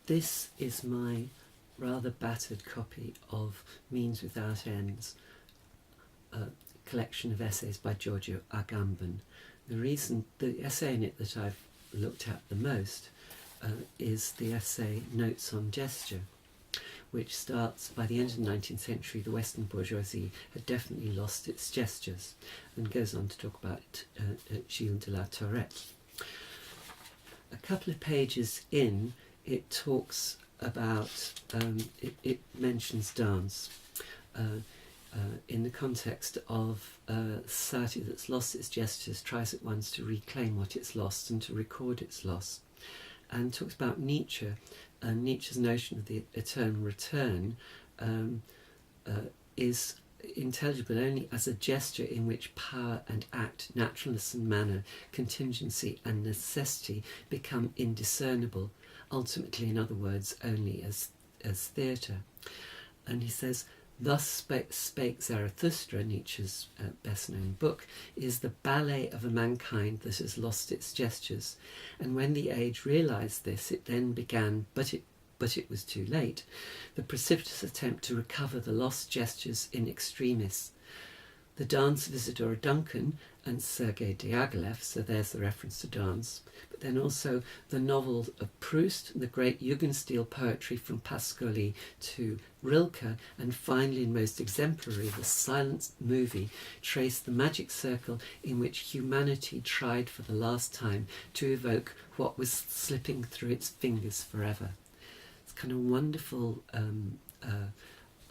This is my rather battered copy of Means Without Ends, a collection of essays by Giorgio Agamben. The essay in it that I've looked at the most is the essay Notes on Gesture, which starts, by the end of the 19th century, the Western bourgeoisie had definitely lost its gestures, and goes on to talk about Gilles de la Tourette. A couple of pages in, it talks about, it mentions dance in the context of a society that's lost its gestures, tries at once to reclaim what it's lost and to record its loss, and talks about Nietzsche and Nietzsche's notion of the eternal return is intelligible only as a gesture in which power and act, naturalness and manner, contingency and necessity become indiscernible, ultimately, in other words, only as theatre. And he says, thus spake Zarathustra, Nietzsche's best-known book, is the ballet of a mankind that has lost its gestures. And when the age realised this, it then began, but it was too late, the precipitous attempt to recover the lost gestures in extremis. The dance of Isadora Duncan and Sergei Diaghilev, so there's the reference to dance, but then also the novel of Proust, the great Jugendstil poetry from Pascoli to Rilke, and finally and most exemplary, the silent movie, trace the magic circle in which humanity tried for the last time to evoke what was slipping through its fingers forever. It's kind of wonderful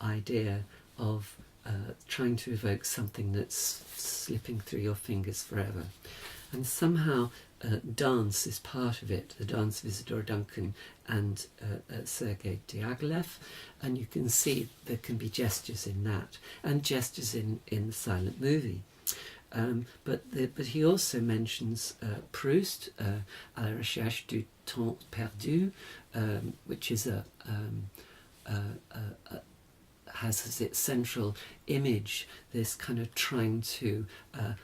idea of trying to evoke something that's slipping through your fingers forever. And somehow dance is part of it, the dance of Isadora Duncan and Sergei Diaghilev, and you can see there can be gestures in that, and gestures in the silent movie. But he also mentions Proust, à la recherche du temps perdu, which is has as its central image this kind of trying to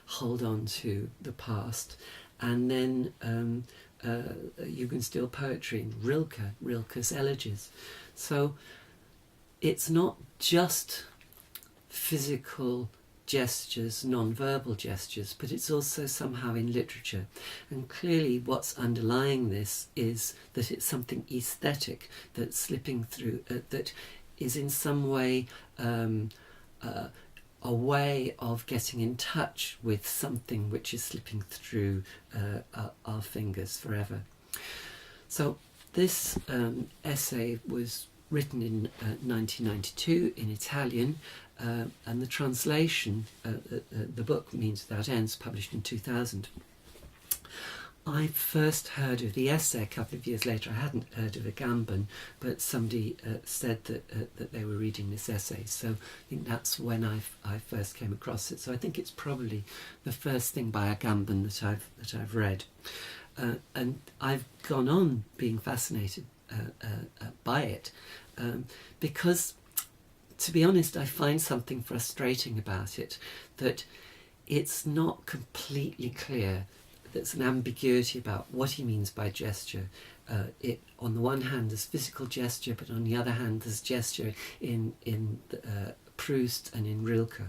hold on to the past, and then Jugendstil poetry and Rilke's elegies. So it's not just physical gestures, non-verbal gestures, but it's also somehow in literature. And clearly what's underlying this is that it's something aesthetic that's slipping through, that is in some way a way of getting in touch with something which is slipping through our fingers forever. So this essay was written in 1992 in Italian, and the translation, the book Means Without Ends, published in 2000. I first heard of the essay a couple of years later. I hadn't heard of Agamben, but somebody said that they were reading this essay, so I think that's when I first came across it. So I think it's probably the first thing by Agamben that I've read, and I've gone on being fascinated by it because, to be honest, I find something frustrating about it, that it's not completely clear. There's an ambiguity about what he means by gesture. It, on the one hand, there's physical gesture, but on the other hand, there's gesture in Proust and in Rilke.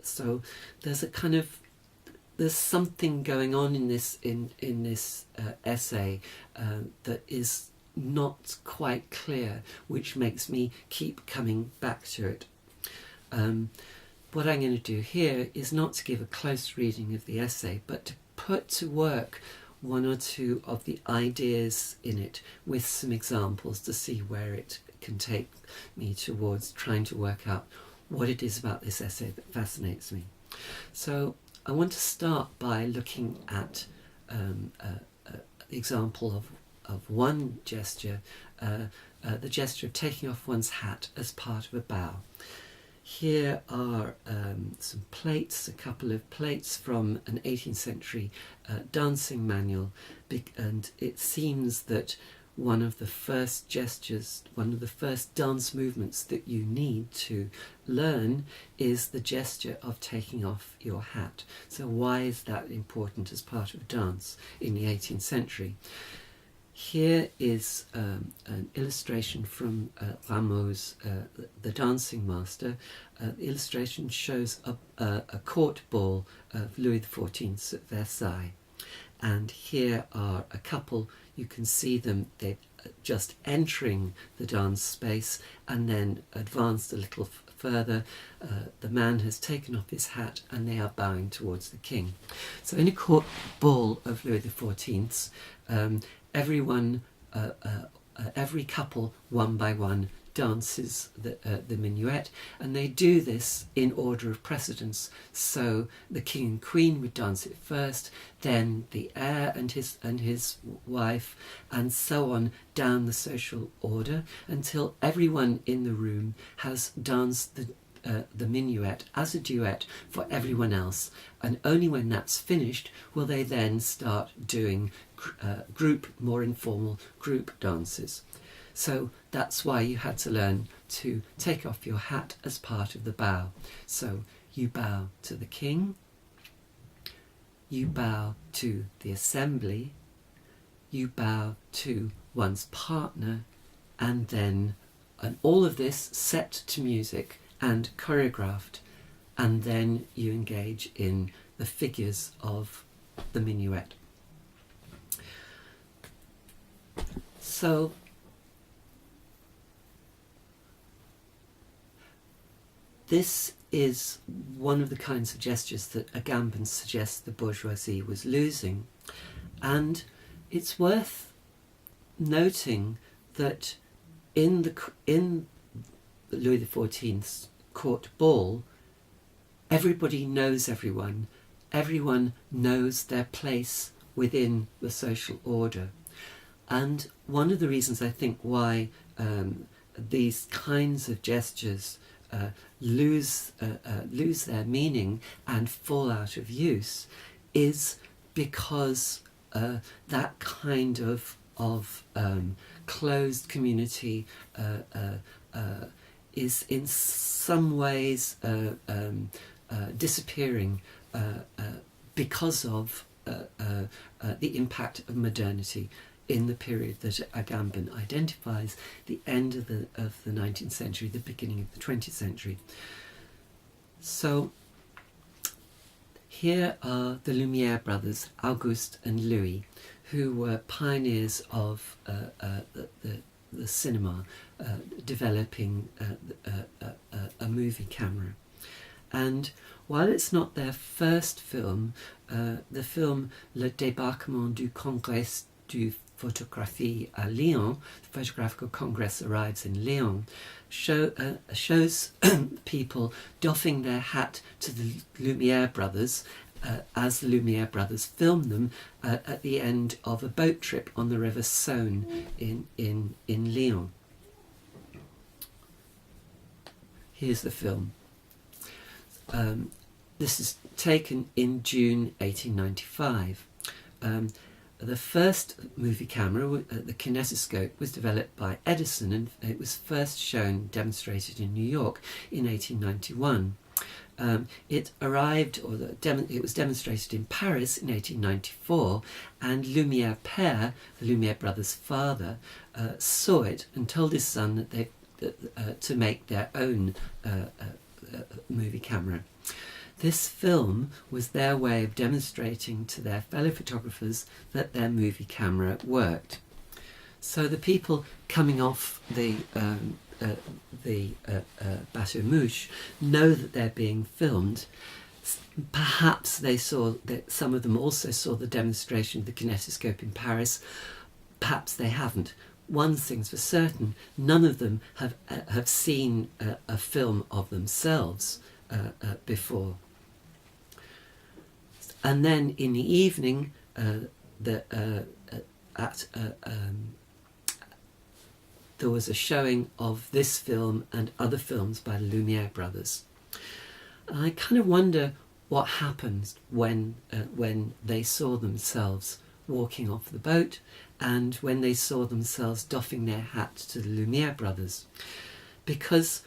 So there's a kind of, there's something going on in this essay that is not quite clear, which makes me keep coming back to it. What I'm going to do here is not to give a close reading of the essay, but to put to work one or two of the ideas in it with some examples to see where it can take me towards trying to work out what it is about this essay that fascinates me. So I want to start by looking at the example of one gesture, the gesture of taking off one's hat as part of a bow. Here are some plates, a couple of plates from an 18th century dancing manual, and it seems that one of the first gestures, one of the first dance movements that you need to learn is the gesture of taking off your hat. So why is that important as part of dance in the 18th century? Here is an illustration from Rameau's The Dancing Master. The illustration shows a court ball of Louis XIV at Versailles. And here are a couple, you can see them, they're just entering the dance space and then advanced a little further. The man has taken off his hat and they are bowing towards the king. So in a court ball of Louis XIV, everyone, every couple, one by one, dances the minuet, and they do this in order of precedence. So the king and queen would dance it first, then the heir and his wife, and so on down the social order until everyone in the room has danced the minuet as a duet for everyone else, and only when that's finished will they then start doing more informal group dances. So that's why you had to learn to take off your hat as part of the bow. So you bow to the king, you bow to the assembly, you bow to one's partner, and all of this set to music and choreographed, and then you engage in the figures of the minuet. So this is one of the kinds of gestures that Agamben suggests the bourgeoisie was losing, and it's worth noting that in Louis XIV's court ball, everybody knows everyone. Everyone knows their place within the social order. And one of the reasons I think why these kinds of gestures lose their meaning and fall out of use is because that kind of closed community is in some ways disappearing because of the impact of modernity in the period that Agamben identifies, the end of the 19th century, the beginning of the 20th century. So here are the Lumière Brothers, Auguste and Louis, who were pioneers of the cinema, developing a movie camera. And while it's not their first film, the film Le Débarquement du Congrès du Photographie à Lyon, the Photographical Congress arrives in Lyon, shows people doffing their hat to the Lumière Brothers as the Lumière Brothers film them at the end of a boat trip on the River Saône in Lyon. Here's the film. This is taken in June 1895. The first movie camera, the kinesoscope, was developed by Edison, and it was first demonstrated in New York in 1891. It arrived, it was demonstrated in Paris in 1894, and Lumière Père, the Lumière brothers' father, saw it and told his son that to make their own movie camera. This film was their way of demonstrating to their fellow photographers that their movie camera worked. So the people coming off the bateau mouche know that they're being filmed. Perhaps they saw that some of them also saw the demonstration of the kinetoscope in Paris. Perhaps they haven't. One thing's for certain: none of them have seen a film of themselves before. And then in the evening, there was a showing of this film and other films by the Lumière Brothers. And I kind of wonder what happened when they saw themselves walking off the boat and when they saw themselves doffing their hat to the Lumière Brothers. Because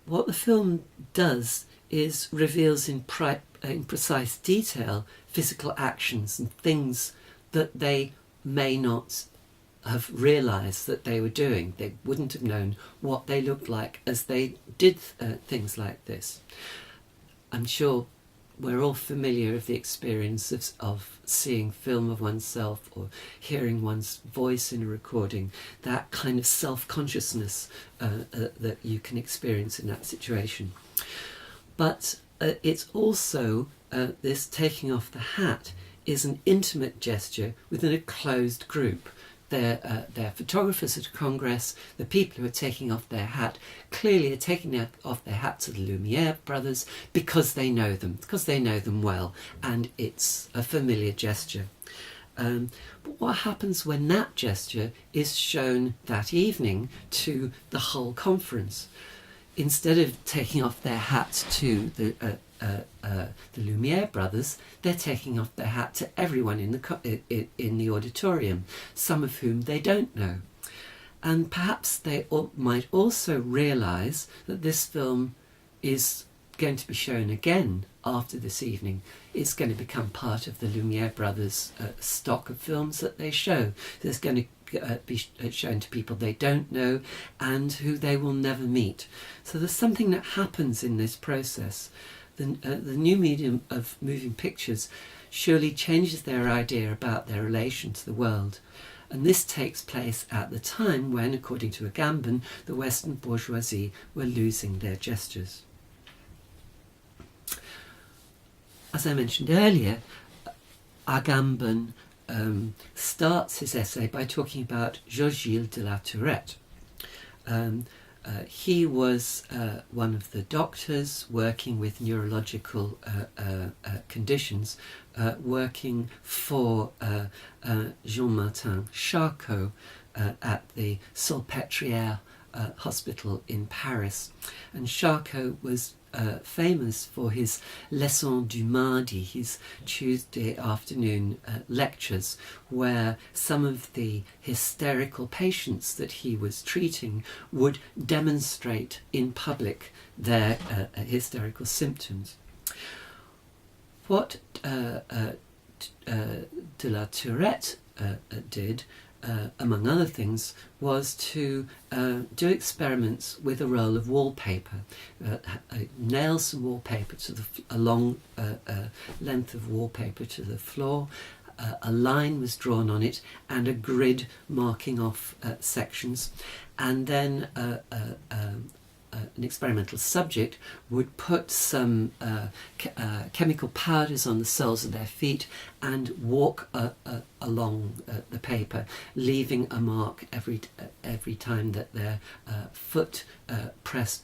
what the film does is reveals in precise detail physical actions and things that they may not have realised that they were doing. They wouldn't have known what they looked like as they did things like this. I'm sure we're all familiar of the experience of seeing film of oneself or hearing one's voice in a recording, that kind of self-consciousness that you can experience in that situation. But it's also, this taking off the hat is an intimate gesture within a closed group. They're photographers at a congress. The people who are taking off their hat clearly are taking off their hat to the Lumière Brothers because they know them well, and it's a familiar gesture. But what happens when that gesture is shown that evening to the whole conference? Instead of taking off their hat to the Lumière Brothers, they're taking off their hat to everyone in the auditorium, some of whom they don't know. And perhaps they might also realise that this film is going to be shown again after this evening. It's going to become part of the Lumière Brothers' stock of films that they show. There's going to be shown to people they don't know and who they will never meet. So there's something that happens in this process. The new medium of moving pictures surely changes their idea about their relation to the world. And this takes place at the time when, according to Agamben, the Western bourgeoisie were losing their gestures. As I mentioned earlier, Agamben starts his essay by talking about Giorgio de la Tourette. He was one of the doctors working with neurological conditions, working for Jean-Martin Charcot at the Salpêtrière hospital in Paris. And Charcot was famous for his leçons du mardi, his Tuesday afternoon lectures, where some of the hysterical patients that he was treating would demonstrate in public their hysterical symptoms. What de la Tourette did, among other things, was to do experiments with a roll of wallpaper, nail some wallpaper to a long length of wallpaper to the floor. A line was drawn on it and a grid marking off sections, and then an experimental subject would put some chemical powders on the soles of their feet and walk along the paper, leaving a mark every time that their foot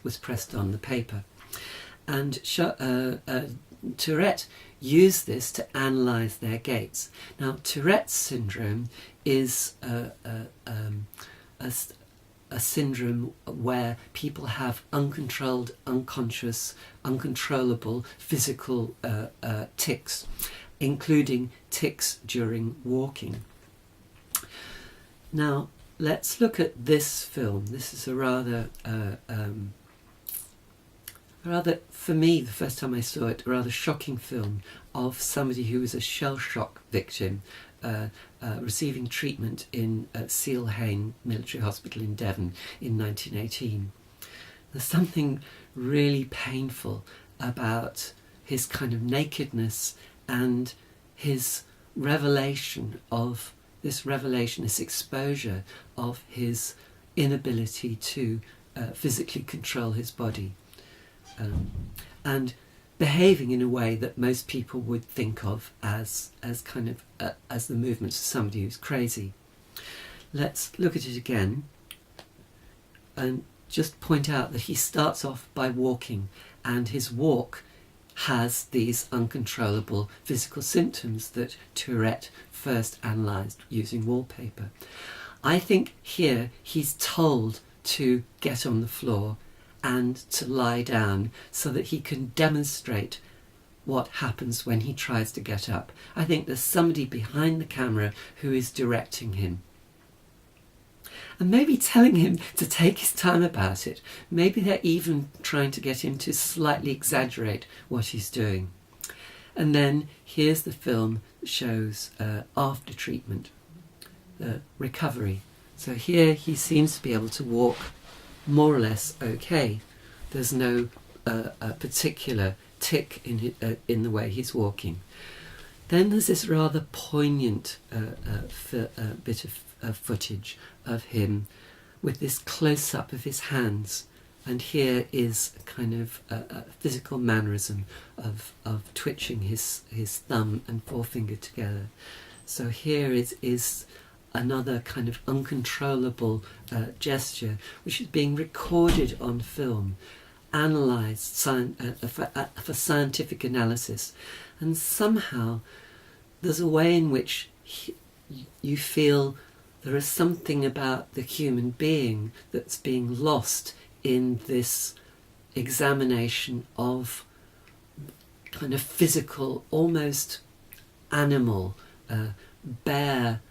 was pressed on the paper. And Tourette used this to analyse their gaits. Now, Tourette's syndrome is a syndrome where people have uncontrolled, unconscious, uncontrollable physical tics, including tics during walking. Now, let's look at this film. This is a rather, for me, the first time I saw it, a rather shocking film of somebody who was a shell shock victim, receiving treatment in Seal Hain Military Hospital in Devon in 1918. There's something really painful about his kind of nakedness and his this exposure of his inability to physically control his body, and behaving in a way that most people would think of as kind of as the movements of somebody who's crazy. Let's look at it again and just point out that he starts off by walking, and his walk has these uncontrollable physical symptoms that Tourette first analysed using wallpaper. I think here he's told to get on the floor and to lie down so that he can demonstrate what happens when he tries to get up. I think there's somebody behind the camera who is directing him. And maybe telling him to take his time about it. Maybe they're even trying to get him to slightly exaggerate what he's doing. And then here's the film that shows after treatment. recovery. So here he seems to be able to walk more or less okay. There's no particular tick in the way he's walking. Then there's this rather poignant bit of footage of him with this close-up of his hands, and here is a kind of a physical mannerism of twitching his thumb and forefinger together. So here is another kind of uncontrollable gesture which is being recorded on film, analysed for scientific analysis, and somehow there's a way in which you feel there is something about the human being that's being lost in this examination of kind of physical, almost animal, bare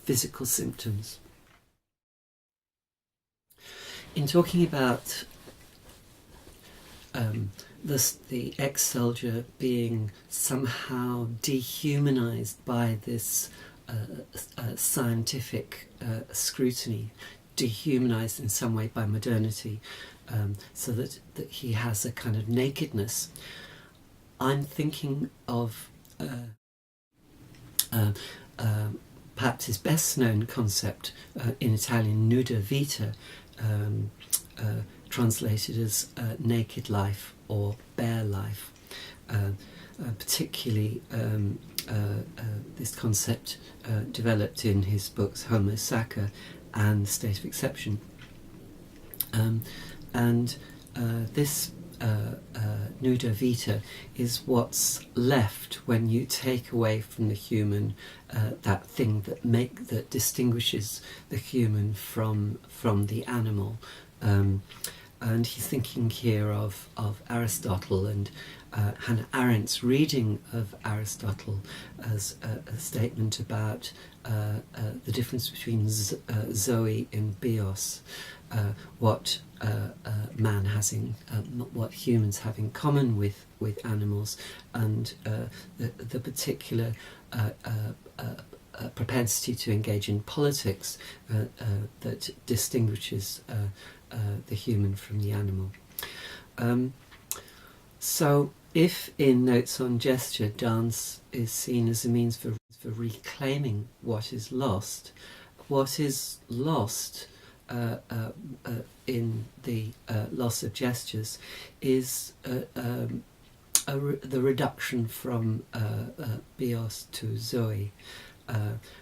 physical symptoms. In talking about the ex-soldier being somehow dehumanized by this scientific scrutiny, dehumanized in some way by modernity, so that he has a kind of nakedness, I'm thinking of perhaps his best known concept in Italian, nuda vita, translated as naked life or bare life. Particularly this concept developed in his books Homo Sacer and State of Exception. This nuda vita is what's left when you take away from the human that thing that distinguishes the human from the animal. And he's thinking here of Aristotle and Hannah Arendt's reading of Aristotle as a statement about the difference between Zoe and Bios, what man has what humans have in common with animals, and the particular propensity to engage in politics that distinguishes the human from the animal. So if in Notes on Gesture dance is seen as a means for reclaiming what is lost in the loss of gestures is the reduction from Bios to Zoe,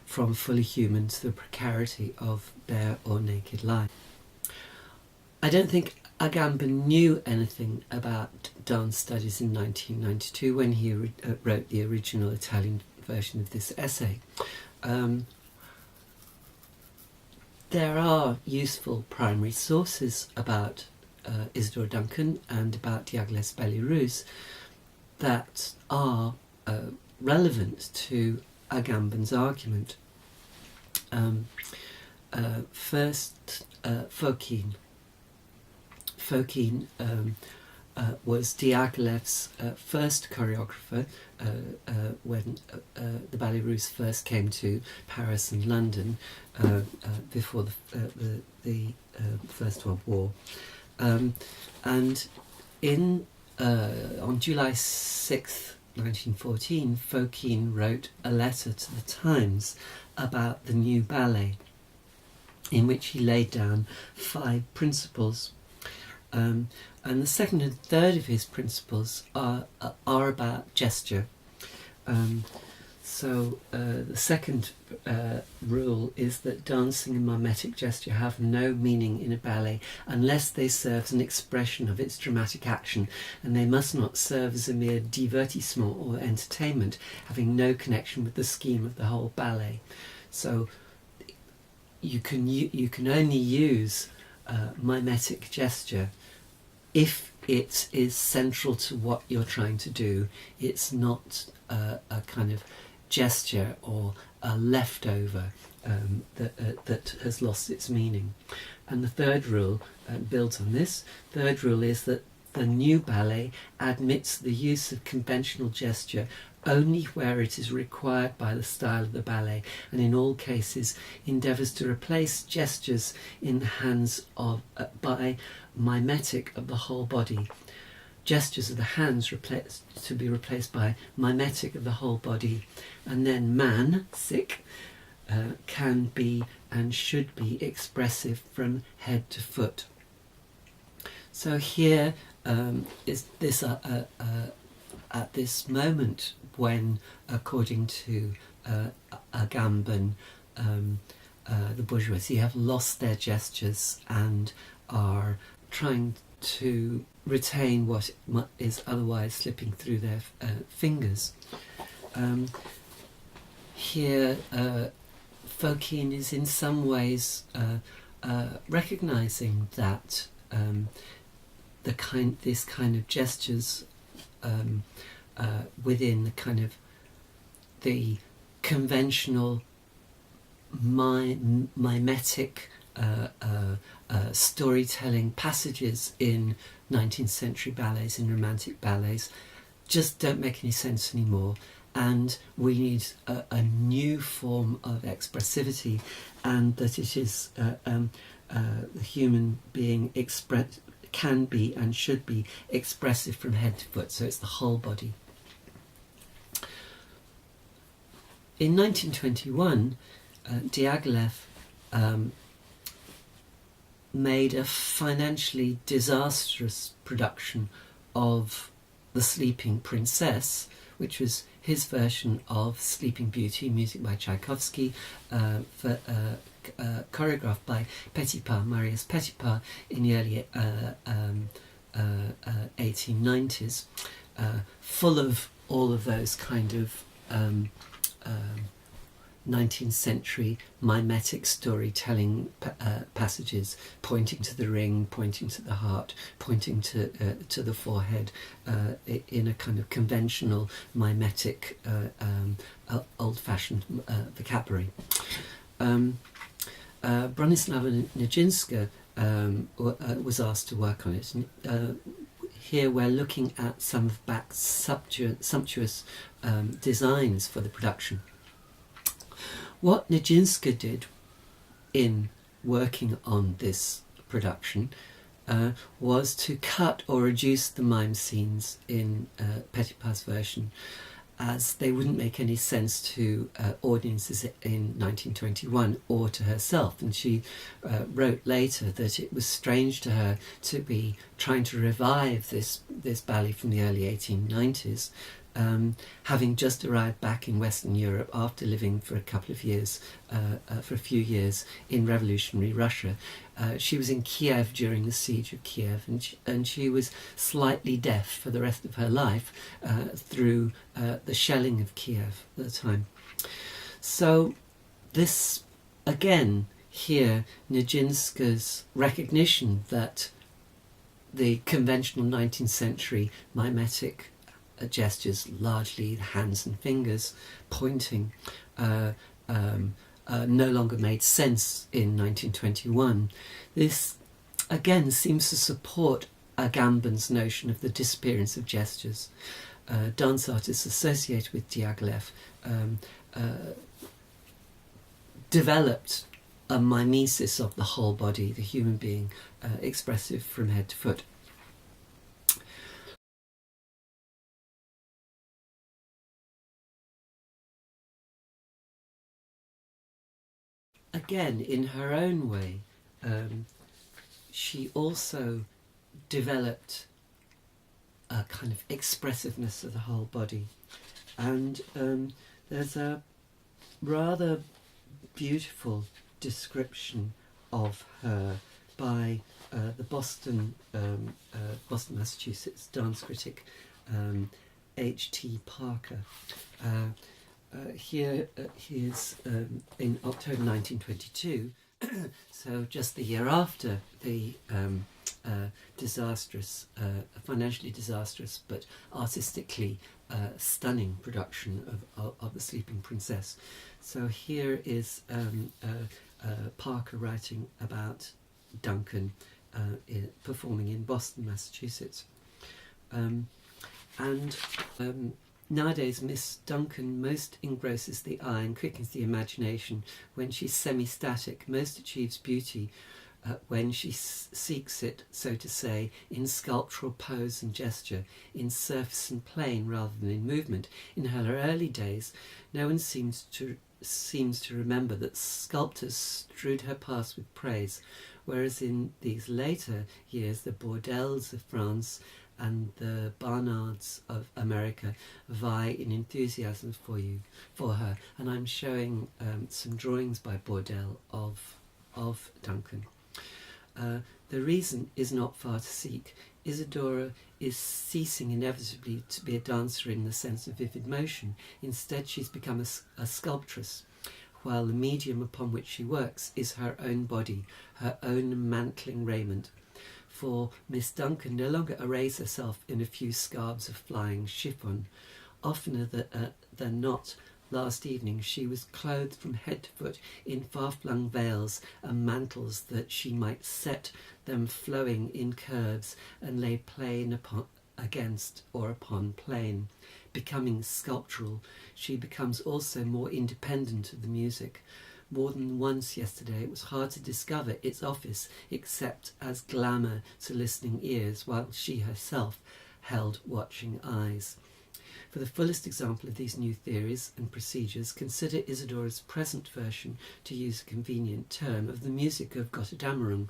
from fully human to the precarity of bare or naked life. I don't think Agamben knew anything about dance studies in 1992 when he wrote the original Italian version of this essay. There are useful primary sources about Isadora Duncan and about Diaghilev's Ballets that are relevant to Agamben's argument. First, Fokine. Fokine was Diaghilev's first choreographer when the Ballet Russe first came to Paris and London before the First World War. And on July 6th, 1914, Fokine wrote a letter to the Times about the new ballet, in which he laid down 5 principles. And the second and third of his principles are about gesture. So the second rule is that dancing and mimetic gesture have no meaning in a ballet unless they serve as an expression of its dramatic action, and they must not serve as a mere divertissement or entertainment, having no connection with the scheme of the whole ballet. So you can only use mimetic gesture if it is central to what you're trying to do. It's not a kind of gesture or a leftover that has lost its meaning. And the third rule builds on this. Third rule is that the new ballet admits the use of conventional gesture only where it is required by the style of the ballet, and in all cases endeavours to replace gestures in the hands of by mimetic of the whole body. Gestures of the hands to be replaced by mimetic of the whole body, and then man, sick, can be and should be expressive from head to foot. So here is this at this moment when, according to Agamben, the bourgeoisie have lost their gestures and are trying to retain what is otherwise slipping through their fingers. Here, Fokine is in some ways recognising that this kind of gestures within the kind of the conventional mimetic storytelling passages in 19th century ballets, in romantic ballets, just don't make any sense anymore, and we need a new form of expressivity, and that it is the human being can be and should be expressive from head to foot, so it's the whole body. In 1921, Diaghilev made a financially disastrous production of The Sleeping Princess, which was his version of Sleeping Beauty, music by Tchaikovsky, choreographed by Petipa, Marius Petipa, in the early 1890s, full of all of those kind of 19th century mimetic storytelling passages, pointing to the ring, pointing to the heart, pointing to the forehead, in a kind of conventional mimetic old-fashioned vocabulary. Bronislava Nijinská was asked to work on it. Here we're looking at some of Bach's sumptuous designs for the production. What Nijinská did in working on this production was to cut or reduce the mime scenes in Petipa's version, as they wouldn't make any sense to audiences in 1921 or to herself. And she wrote later that it was strange to her to be trying to revive this ballet from the early 1890s, having just arrived back in Western Europe after living for a few years in revolutionary Russia. She was in Kiev during the siege of Kiev, and she was slightly deaf for the rest of her life through the shelling of Kiev at the time. So this, again, here, Nijinská's recognition that the conventional 19th century mimetic gestures, largely the hands and fingers pointing, no longer made sense in 1921. This again seems to support Agamben's notion of the disappearance of gestures. Dance artists associated with Diaghilev developed a mimesis of the whole body, the human being, expressive from head to foot. Again, in her own way, she also developed a kind of expressiveness of the whole body. And there's a rather beautiful description of her by the Boston, Massachusetts dance critic H.T. Parker. Here he is in October 1922, so just the year after the financially disastrous but artistically stunning production of The Sleeping Princess. So here is Parker writing about Duncan performing in Boston, Massachusetts. Nowadays, Miss Duncan most engrosses the eye and quickens the imagination when she's semi-static, most achieves beauty when she seeks it, so to say, in sculptural pose and gesture, in surface and plane rather than in movement. In her early days, no one seems to remember that sculptors strewed her path with praise, whereas in these later years, the Bordels of France and the Barnards of America vie in enthusiasm for her. And I'm showing some drawings by Bordel of Duncan. The reason is not far to seek. Isadora is ceasing inevitably to be a dancer in the sense of vivid motion. Instead, she's become a sculptress, while the medium upon which she works is her own body, her own mantling raiment. For Miss Duncan no longer arrays herself in a few scarves of flying chiffon. Oftener than not, last evening she was clothed from head to foot in far-flung veils and mantles that she might set them flowing in curves and lay plane against or upon plane. Becoming sculptural, she becomes also more independent of the music. More than once yesterday it was hard to discover its office except as glamour to listening ears, while she herself held watching eyes. For the fullest example of these new theories and procedures, consider Isadora's present version, to use a convenient term, of the music of Götterdämmerung,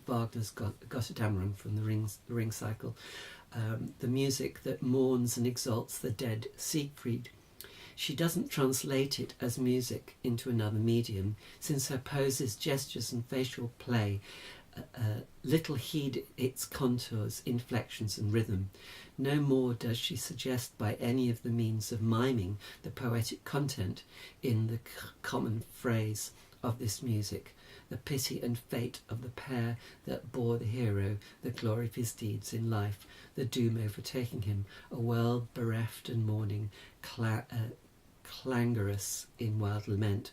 Wagner's Götterdämmerung from the Ring Cycle, the music that mourns and exalts the dead Siegfried. She doesn't translate it as music into another medium, since her poses, gestures and facial play little heed its contours, inflections and rhythm. No more does she suggest by any of the means of miming the poetic content in the common phrase of this music, the pity and fate of the pair that bore the hero, the glory of his deeds in life, the doom overtaking him, a world bereft and mourning, clangorous in wild lament.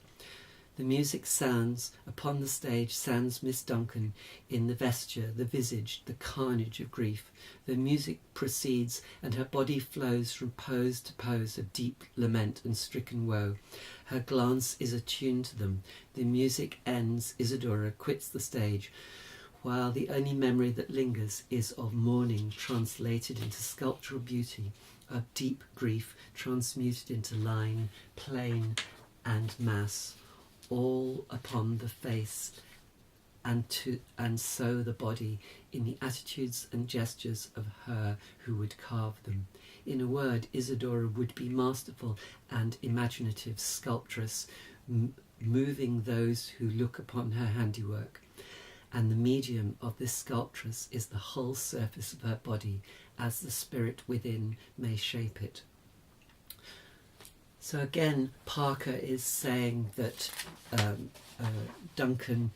The music sounds, upon the stage sounds Miss Duncan in the vesture, the visage, the carnage of grief. The music proceeds, and her body flows from pose to pose of deep lament and stricken woe. Her glance is attuned to them. The music ends, Isadora quits the stage, while the only memory that lingers is of mourning translated into sculptural beauty, of deep grief transmuted into line, plane and mass, all upon the face, and so the body in the attitudes and gestures of her who would carve them. In a word, Isadora would be masterful and imaginative sculptress, moving those who look upon her handiwork. And the medium of this sculptress is the whole surface of her body, as the spirit within may shape it. So again, Parker is saying that Duncan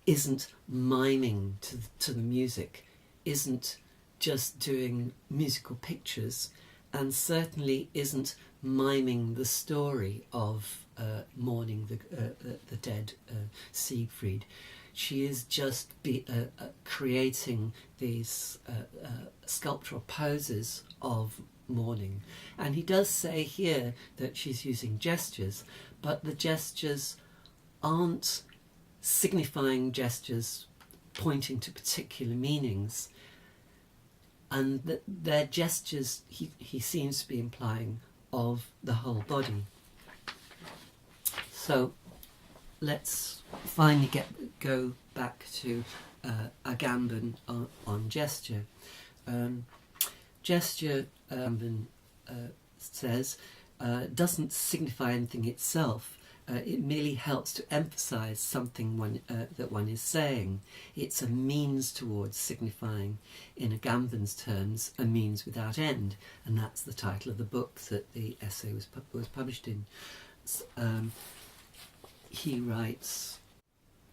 isn't miming to the music, isn't just doing musical pictures, and certainly isn't miming the story of mourning the dead Siegfried. She is just creating these sculptural poses of mourning. And he does say here that she's using gestures, but the gestures aren't signifying gestures pointing to particular meanings, and that they're gestures, he seems to be implying, of the whole body. So let's finally go back to Agamben on gesture. Gesture, Agamben says, doesn't signify anything itself. It merely helps to emphasize something that one is saying. It's a means towards signifying, in Agamben's terms, a means without end, and that's the title of the book that the essay was published in. He writes,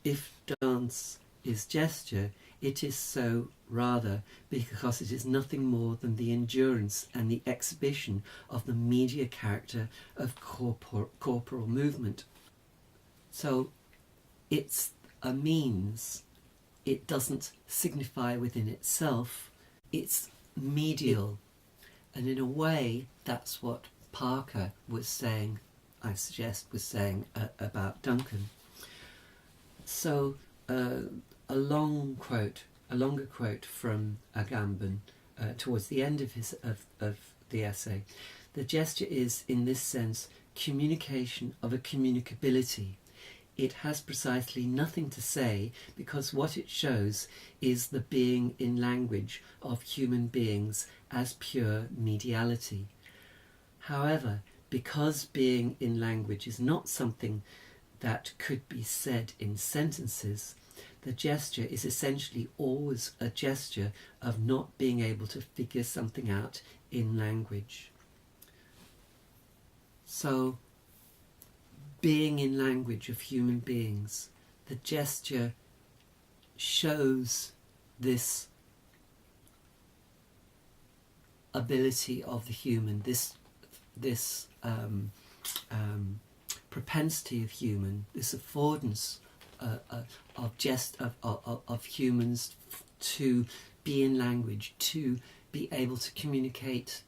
if dance is gesture, it is so rather because it is nothing more than the endurance and the exhibition of the media character of corporal movement. So it's a means, it doesn't signify within itself, it's medial, And in a way, that's what Parker was saying, I suggest, was saying about Duncan. So a longer quote from Agamben towards the end of the essay. The gesture is, in this sense, communication of a communicability. It has precisely nothing to say, because what it shows is the being in language of human beings as pure mediality. However, because being in language is not something that could be said in sentences, the gesture is essentially always a gesture of not being able to figure something out in language. So, being in language of human beings, the gesture shows this ability of the human, this propensity of human, this affordance of humans to be in language, to be able to communicate,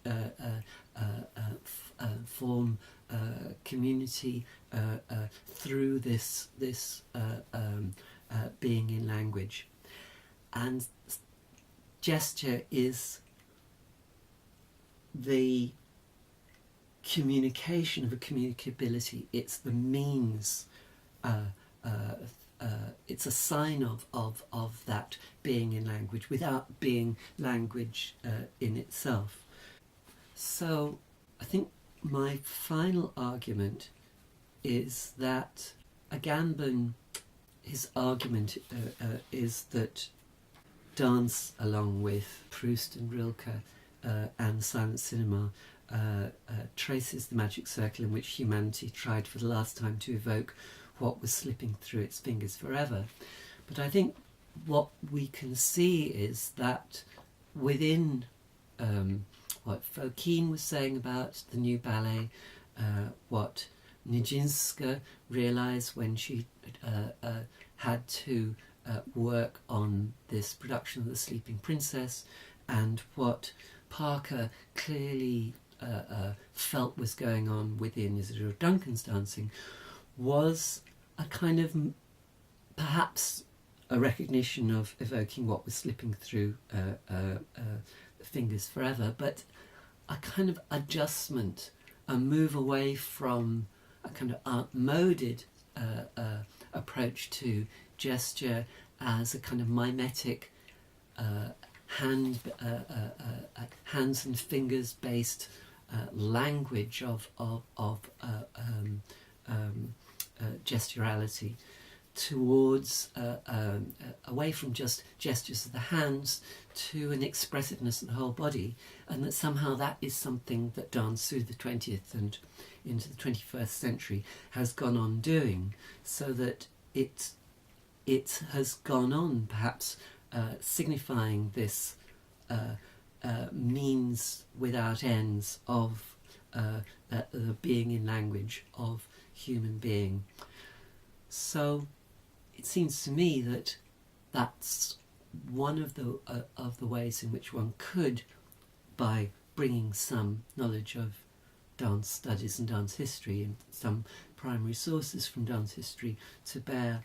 form community through this being in language. And gesture is the communication of a communicability. It's the means, it's a sign of that being in language without being language in itself. So I think my final argument is that Agamben, his argument is that dance, along with Proust and Rilke and silent cinema, traces the magic circle in which humanity tried for the last time to evoke what was slipping through its fingers forever. But I think what we can see is that within what Fokine was saying about the new ballet, what Nijinsky realised when she had to work on this production of The Sleeping Princess, and what Parker clearly felt was going on within Isadora Duncan's dancing, was a kind of, perhaps a recognition of evoking what was slipping through the fingers forever, but a kind of adjustment, a move away from a kind of outmoded approach to gesture as a kind of mimetic hands and fingers based language of gesturality, towards away from just gestures of the hands to an expressiveness of the whole body, and that somehow that is something that dance through the 20th and into the 21st century has gone on doing, so that it has gone on perhaps signifying this means without ends of the being in language of human being. So it seems to me that that's one of the ways in which one could, by bringing some knowledge of dance studies and dance history and some primary sources from dance history to bear,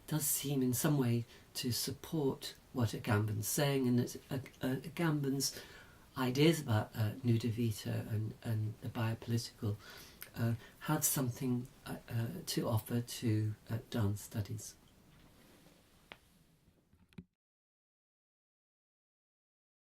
does seem in some way to support what Agamben's saying, and that Agamben's ideas about nuda vita and the biopolitical had something to offer to dance studies.